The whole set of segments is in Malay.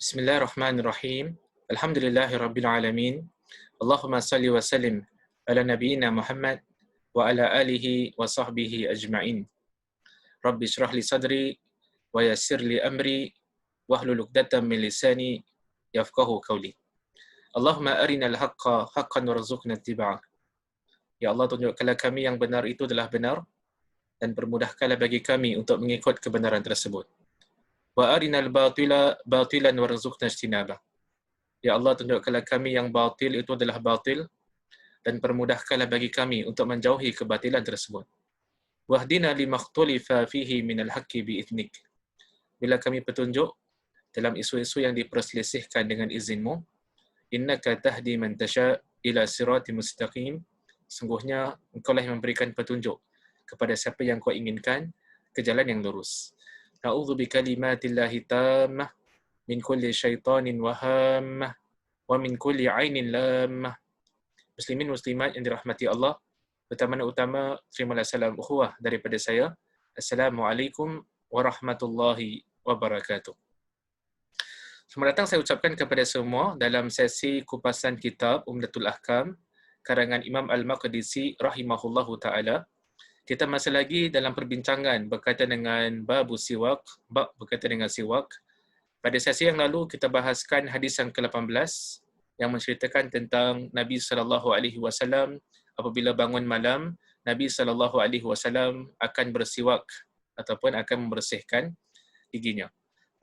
Bismillahirrahmanirrahim. Alhamdulillahirabbil alamin. Allahumma salli wa sallim ala nabiyyina Muhammad wa ala alihi wa sahbihi ajma'in. Rabbi shrah li sadri wa yassir li amri wahlul 'uqdatam min lisani yafqahu qawli. Allahumma arinal haqqa haqqan warzuqna ittiba'ah. Ya Allah, tunjukkanlah kami yang benar itu adalah benar dan permudahkanlah bagi kami untuk mengikut kebenaran tersebut. Wa arinal batila batilan warzuqna ijtinabah. Ya Allah, tunjukkanlah kami yang batil itu adalah batil dan permudahkanlah bagi kami untuk menjauhi kebatilan tersebut. Wahdina limakhtulifa fihi minal haqqi bi'idnik. Bila kami petunjuk dalam isu-isu yang diperselisihkan dengan izinmu, innaka tahdi man tasha' ila siratim mustaqim. Sungguhnya engkau lah yang memberikan petunjuk kepada siapa yang kau inginkan ke jalan yang lurus. Na'udzu bikalimatillahi tammah min kulli syaitanin wahammah wa min kulli ainin lammah. Muslimin muslimat yang dirahmati Allah, pertama-tama terimalah salam ukhuwah daripada saya. Assalamualaikum warahmatullahi wabarakatuh. Selamat datang saya ucapkan kepada semua dalam sesi kupasan kitab Umdatul Ahkam karangan Imam Al-Maqdisi rahimahullahu taala. Kita masih lagi dalam perbincangan berkaitan dengan babu siwak, bab berkaitan dengan siwak. Pada sesi yang lalu kita bahaskan hadis yang ke-18 yang menceritakan tentang Nabi sallallahu alaihi wasallam apabila bangun malam, Nabi sallallahu alaihi wasallam akan bersiwak ataupun akan membersihkan giginya.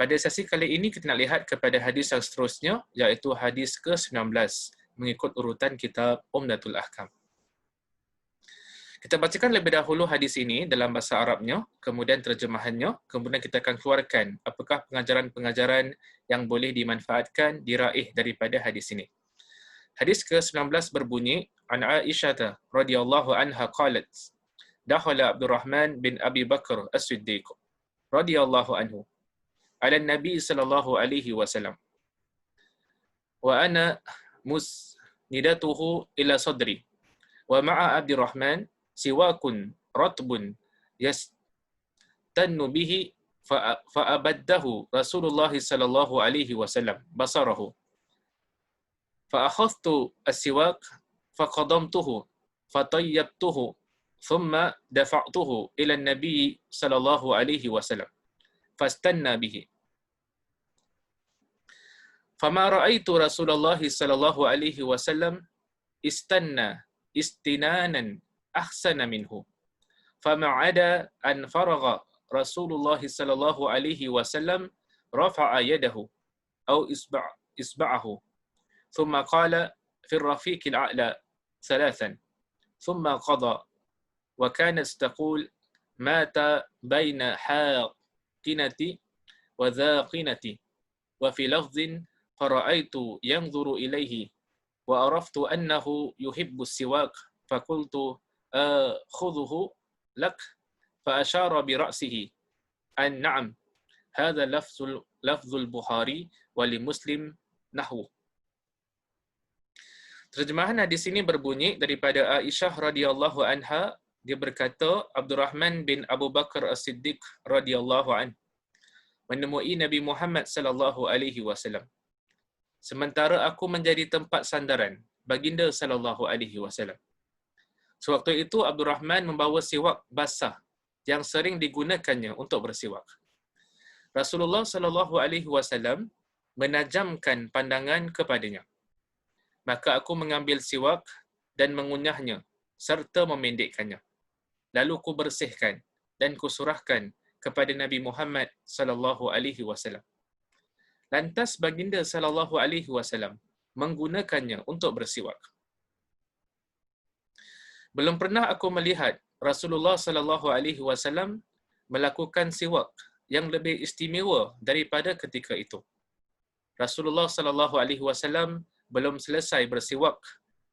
Pada sesi kali ini kita nak lihat kepada hadis yang seterusnya, iaitu hadis ke-19 mengikut urutan kitab Umdatul Ahkam. Kita bacakan lebih dahulu hadis ini dalam bahasa Arabnya, kemudian terjemahannya, kemudian kita akan keluarkan apakah pengajaran-pengajaran yang boleh dimanfaatkan, diraih daripada hadis ini. Hadis ke-19 berbunyi, An Aisyah radhiyallahu anha qalat, dakhala Abdurrahman bin Abi Bakr As-Siddiq radhiyallahu anhu ala Nabi sallallahu alaihi wasallam wa ana musnidatuhu ila sadri wa ma'a Abdurrahman siwakun ratbun yastannu bihi fa'abaddahu Rasulullah sallallahu alaihi wasallam basarahu fa akhadhtu as-siwak faqadamtuhu fatayyabtuhu thumma dafa'tuhu ila an-nabi sallallahu alaihi wasallam fastanna bihi fama ra'aitu Rasulullah sallallahu alaihi wasallam istanna istinanan ahsana minhu fama ada an faragha Rasulullah sallallahu alaihi wasallam rafa'a yadahu aw isba'ahu thumma qala fi ar-rafiq al-a'la thalathan thumma qada wa kanat taqul mata baina haqinati wa dhaqinati wa fi lafdhin fara'aitu yanzuru ilayhi wa araftu annahu yuhibbu as-siwak faqultu khudhuhu lak fa ashara bi ra'sihi an na'am hadha lafzul Bukhari wa li Muslim nahwu. Terjemahan hadis ini berbunyi daripada Aisyah radhiyallahu anha, dia berkata Abdurrahman bin Abu Bakar As-Siddiq radhiyallahu anhu menemui Nabi Muhammad sallallahu alaihi wasallam sementara aku menjadi tempat sandaran baginda sallallahu alaihi wasallam. Sewaktu itu Abdurrahman membawa siwak basah yang sering digunakannya untuk bersiwak. Rasulullah sallallahu alaihi wasallam menajamkan pandangan kepadanya. Maka aku mengambil siwak dan mengunyahnya serta memendekkannya. Lalu ku bersihkan dan kusurahkan kepada Nabi Muhammad sallallahu alaihi wasallam. Lantas baginda sallallahu alaihi wasallam menggunakannya untuk bersiwak. Belum pernah aku melihat Rasulullah sallallahu alaihi wasallam melakukan siwak yang lebih istimewa daripada ketika itu. Rasulullah sallallahu alaihi wasallam belum selesai bersiwak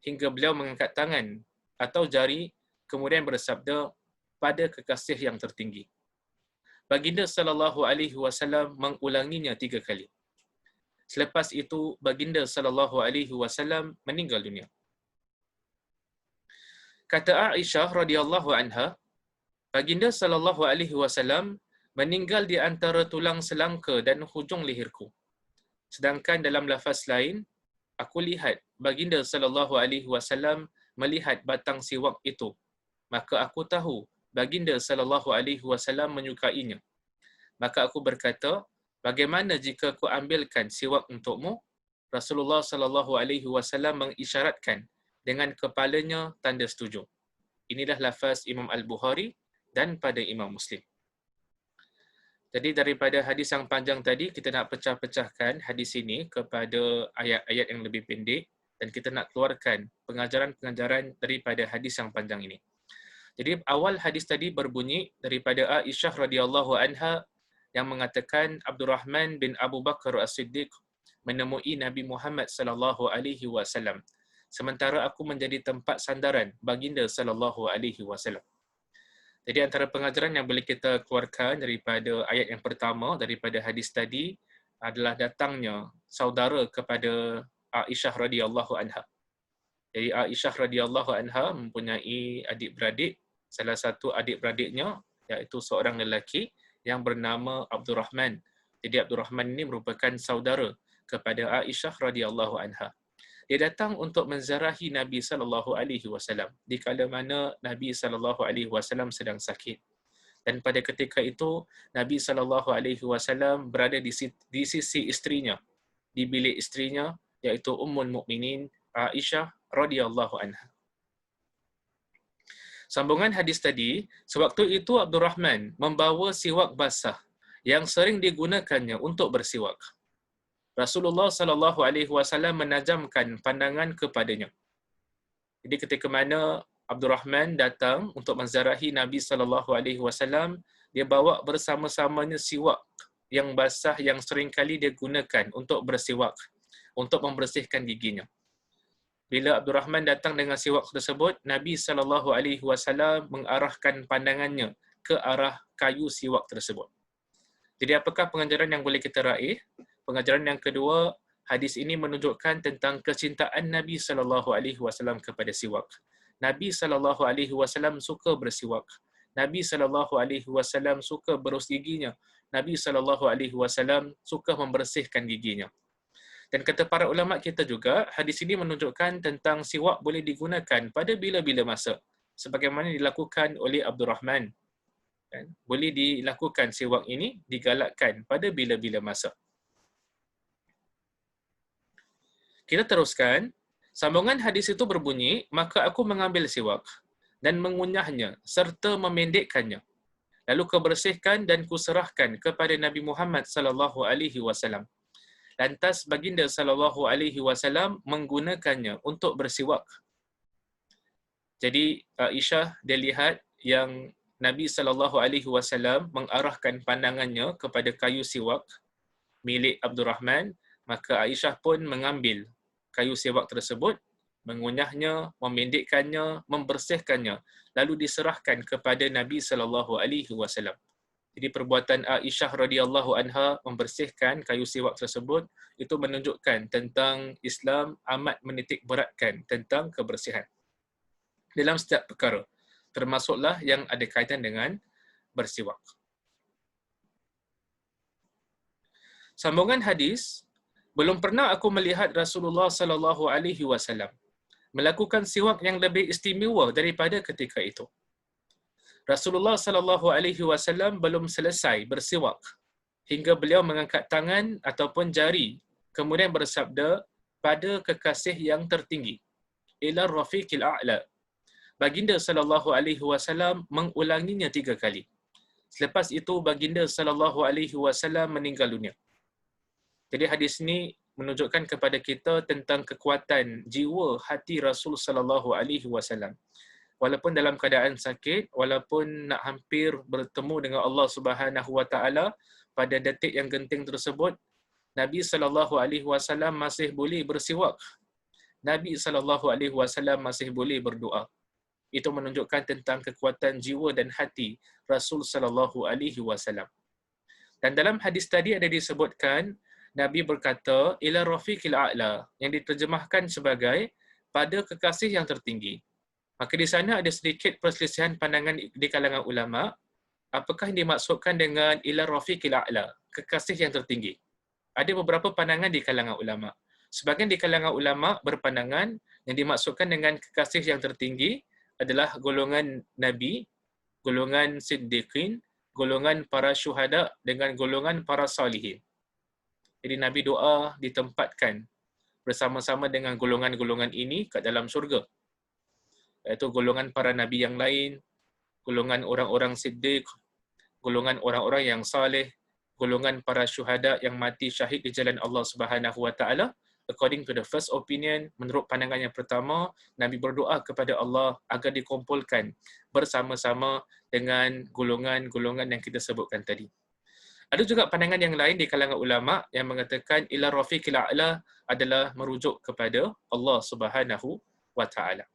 hingga beliau mengangkat tangan atau jari kemudian bersabda, pada kekasih yang tertinggi. Baginda sallallahu alaihi wasallam mengulanginya 3 kali. Selepas itu baginda sallallahu alaihi wasallam meninggal dunia. Kata Aisyah radhiyallahu anha, baginda sallallahu alaihi wasallam meninggal di antara tulang selangka dan hujung leherku. Sedangkan dalam lafaz lain, aku lihat baginda sallallahu alaihi wasallam melihat batang siwak itu. Maka aku tahu baginda sallallahu alaihi wasallam menyukainya. Maka aku berkata, bagaimana jika aku ambilkan siwak untukmu? Rasulullah sallallahu alaihi wasallam mengisyaratkan dengan kepalanya tanda setuju. Inilah lafaz Imam Al-Bukhari dan pada Imam Muslim. Jadi daripada hadis yang panjang tadi, kita nak pecah-pecahkan hadis ini kepada ayat-ayat yang lebih pendek dan kita nak keluarkan pengajaran-pengajaran daripada hadis yang panjang ini. Jadi awal hadis tadi berbunyi daripada Aisyah radhiyallahu anha yang mengatakan Abdurrahman bin Abu Bakar As-Siddiq menemui Nabi Muhammad sallallahu alaihi wasallam sementara aku menjadi tempat sandaran baginda sallallahu alaihi wasallam. Jadi antara pengajaran yang boleh kita keluarkan daripada ayat yang pertama daripada hadis tadi adalah datangnya saudara kepada Aisyah radhiyallahu anha. Jadi Aisyah radhiyallahu anha mempunyai adik-beradik, salah satu adik-beradiknya iaitu seorang lelaki yang bernama Abdurrahman. Jadi Abdurrahman ini merupakan saudara kepada Aisyah radhiyallahu anha. Dia datang untuk menziarahi Nabi sallallahu alaihi wasallam di kala mana Nabi sallallahu alaihi wasallam sedang sakit. Dan pada ketika itu Nabi sallallahu alaihi wasallam berada di sisi isterinya, di bilik isterinya iaitu Ummul Mukminin Aisyah radhiyallahu anha. Sambungan hadis tadi, sewaktu itu Abdurrahman membawa siwak basah yang sering digunakannya untuk bersiwak. Rasulullah sallallahu alaihi wasallam menajamkan pandangan kepadanya. Jadi ketika mana Abdurrahman datang untuk menziarahi Nabi sallallahu alaihi wasallam, dia bawa bersama-samanya siwak yang basah yang sering kali dia gunakan untuk bersiwak, untuk membersihkan giginya. Bila Abdurrahman datang dengan siwak tersebut, Nabi sallallahu alaihi wasallam mengarahkan pandangannya ke arah kayu siwak tersebut. Jadi apakah pengajaran yang boleh kita raih? Pengajaran yang kedua, hadis ini menunjukkan tentang kecintaan Nabi sallallahu alaihi wasallam kepada siwak. Nabi sallallahu alaihi wasallam suka bersiwak. Nabi sallallahu alaihi wasallam suka berus giginya. Nabi sallallahu alaihi wasallam suka membersihkan giginya. Dan kata para ulama kita juga, hadis ini menunjukkan tentang siwak boleh digunakan pada bila-bila masa. Sebagaimana dilakukan oleh Abdurrahman. Boleh dilakukan siwak ini, digalakkan pada bila-bila masa. Kita teruskan. Sambungan hadis itu berbunyi, maka aku mengambil siwak dan mengunyahnya serta memendekkannya. Lalu kubersihkan dan kuserahkan kepada Nabi Muhammad sallallahu alaihi wasallam. Lantas baginda sallallahu alaihi wasallam menggunakannya untuk bersiwak. Jadi Aisyah dia lihat yang Nabi sallallahu alaihi wasallam mengarahkan pandangannya kepada kayu siwak milik Abdurrahman, maka Aisyah pun mengambil kayu siwak tersebut, mengunyahnya, memendekkannya, membersihkannya, lalu diserahkan kepada Nabi sallallahu alaihi wasallam. Jadi perbuatan Aisyah radhiyallahu anha membersihkan kayu siwak tersebut itu menunjukkan tentang Islam amat menitik beratkan tentang kebersihan dalam setiap perkara, termasuklah yang ada kaitan dengan bersiwak. Sambungan hadis, belum pernah aku melihat Rasulullah sallallahu alaihi wasallam melakukan siwak yang lebih istimewa daripada ketika itu. Rasulullah sallallahu alaihi wasallam belum selesai bersiwak hingga beliau mengangkat tangan ataupun jari kemudian bersabda, pada kekasih yang tertinggi, ila rafiqil a'la. Baginda sallallahu alaihi wasallam mengulanginya 3 kali. Selepas itu baginda sallallahu alaihi wasallam meninggal dunia. Jadi hadis ini menunjukkan kepada kita tentang kekuatan jiwa hati Rasul sallallahu alaihi wasallam. Walaupun dalam keadaan sakit, walaupun nak hampir bertemu dengan Allah Subhanahu wa taala pada detik yang genting tersebut, Nabi sallallahu alaihi wasallam masih boleh bersiwak. Nabi sallallahu alaihi wasallam masih boleh berdoa. Itu menunjukkan tentang kekuatan jiwa dan hati Rasul sallallahu alaihi wasallam. Dan dalam hadis tadi ada disebutkan Nabi berkata ila rafiqil a'la yang diterjemahkan sebagai pada kekasih yang tertinggi. Maka di sana ada sedikit perselisihan pandangan di kalangan ulama, apakah yang dimaksudkan dengan ila rafiqil a'la, kekasih yang tertinggi, ada beberapa pandangan di kalangan ulama. Sebahagian di kalangan ulama berpandangan yang dimaksudkan dengan kekasih yang tertinggi adalah golongan Nabi, golongan Siddiqin, golongan para syuhada dengan golongan para salihin. Jadi Nabi doa ditempatkan bersama-sama dengan golongan-golongan ini kat dalam syurga. Iaitu golongan para Nabi yang lain, golongan orang-orang Siddiq, golongan orang-orang yang saleh, golongan para syuhada yang mati syahid di jalan Allah Subhanahu wa taala. According to the first opinion, menurut pandangan yang pertama, Nabi berdoa kepada Allah agar dikumpulkan bersama-sama dengan golongan-golongan yang kita sebutkan tadi. Ada juga pandangan yang lain di kalangan ulama yang mengatakan ila rafiqil a'la adalah merujuk kepada Allah Subhanahu wa taala.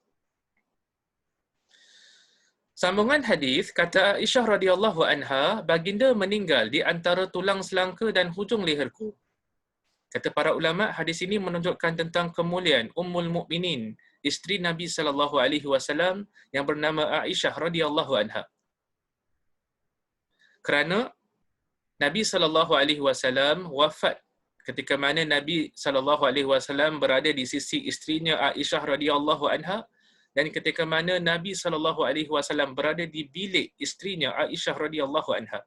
Sambungan hadis kata Aisyah radhiyallahu anha, baginda meninggal di antara tulang selangka dan hujung leherku. Kata para ulama, hadis ini menunjukkan tentang kemuliaan Ummul Mukminin, isteri Nabi sallallahu alaihi wasallam yang bernama Aisyah radhiyallahu anha. Kerana Nabi sallallahu alaihi wasallam wafat ketika mana Nabi sallallahu alaihi wasallam berada di sisi isterinya Aisyah radhiyallahu anha, dan ketika mana Nabi sallallahu alaihi wasallam berada di bilik isterinya Aisyah radhiyallahu anha.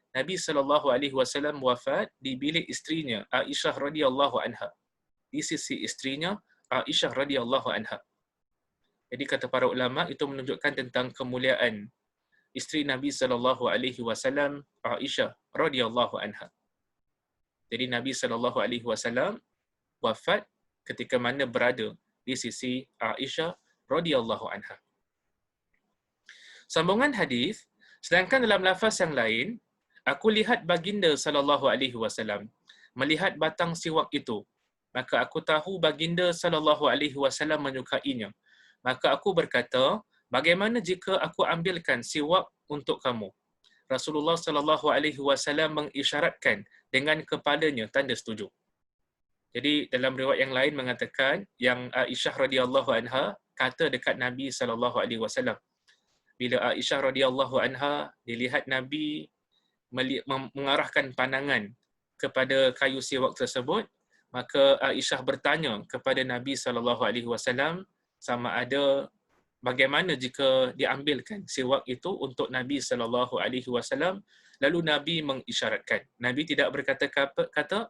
Nabi sallallahu alaihi wasallam wafat di bilik isterinya Aisyah radhiyallahu anha. Di sisi isterinya Aisyah radhiyallahu anha. Jadi kata para ulama itu menunjukkan tentang kemuliaan isteri Nabi sallallahu alaihi wasallam Aisyah radhiyallahu anha. Jadi Nabi sallallahu alaihi wasallam wafat ketika mana berada di sisi Aisyah radhiyallahu anha. Sambungan hadis, sedangkan dalam lafaz yang lain, aku lihat baginda sallallahu alaihi wasallam melihat batang siwak itu, maka aku tahu baginda sallallahu alaihi wasallam menyukainya. Maka aku berkata, bagaimana jika aku ambilkan siwak untuk kamu? Rasulullah sallallahu alaihi wasallam mengisyaratkan dengan kepalanya tanda setuju. Jadi dalam riwayat yang lain mengatakan yang Aisyah radhiyallahu anha kata dekat Nabi sallallahu alaihi wasallam. Bila Aisyah radhiyallahu anha dilihat Nabi mengarahkan pandangan kepada kayu siwak tersebut, maka Aisyah bertanya kepada Nabi sallallahu alaihi wasallam sama ada bagaimana jika diambilkan siwak itu untuk Nabi sallallahu alaihi wasallam. Lalu Nabi mengisyaratkan. Nabi tidak berkata-kata,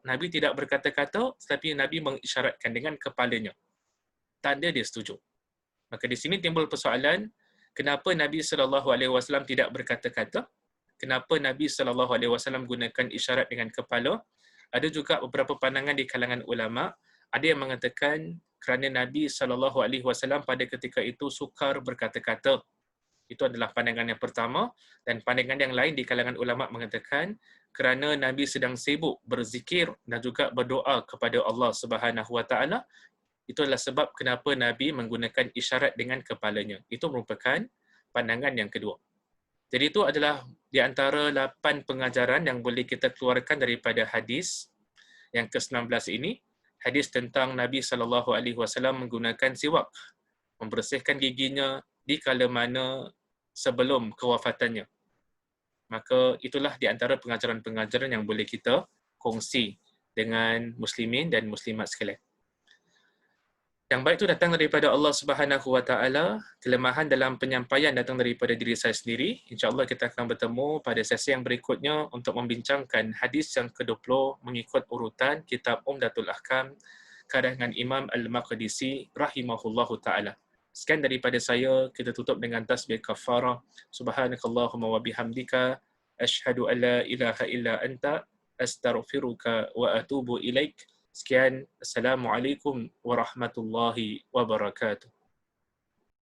tetapi Nabi mengisyaratkan dengan kepalanya. Tanda dia setuju. Maka di sini timbul persoalan, kenapa Nabi sallallahu alaihi wasallam tidak berkata-kata? Kenapa Nabi sallallahu alaihi wasallam gunakan isyarat dengan kepala? Ada juga beberapa pandangan di kalangan ulama. Ada yang mengatakan kerana Nabi sallallahu alaihi wasallam pada ketika itu sukar berkata-kata. Itu adalah pandangan yang pertama, dan pandangan yang lain di kalangan ulama mengatakan kerana Nabi sedang sibuk berzikir dan juga berdoa kepada Allah Subhanahu wa taala. Itu adalah sebab kenapa Nabi menggunakan isyarat dengan kepalanya. Itu merupakan pandangan yang kedua. Jadi itu adalah di antara 8 pengajaran yang boleh kita keluarkan daripada hadis yang ke-19 ini. Hadis tentang Nabi sallallahu alaihi wasallam menggunakan siwak, membersihkan giginya di kala mana sebelum kewafatannya. Maka itulah di antara pengajaran-pengajaran yang boleh kita kongsi dengan muslimin dan muslimat sekalian. Yang baik itu datang daripada Allah Subhanahu wa taala, kelemahan dalam penyampaian datang daripada diri saya sendiri. Insya-Allah kita akan bertemu pada sesi yang berikutnya untuk membincangkan hadis yang ke-20 mengikut urutan kitab Umdatul Ahkam karangan Imam Al-Maqdisi rahimahullahu taala. Sekian daripada saya, kita tutup dengan tasbih kafarah. Subhanakallahumma wa bihamdika asyhadu an la ilaha illa anta astaghfiruka wa atubu ilaik. Sekian, assalamualaikum warahmatullahi wabarakatuh.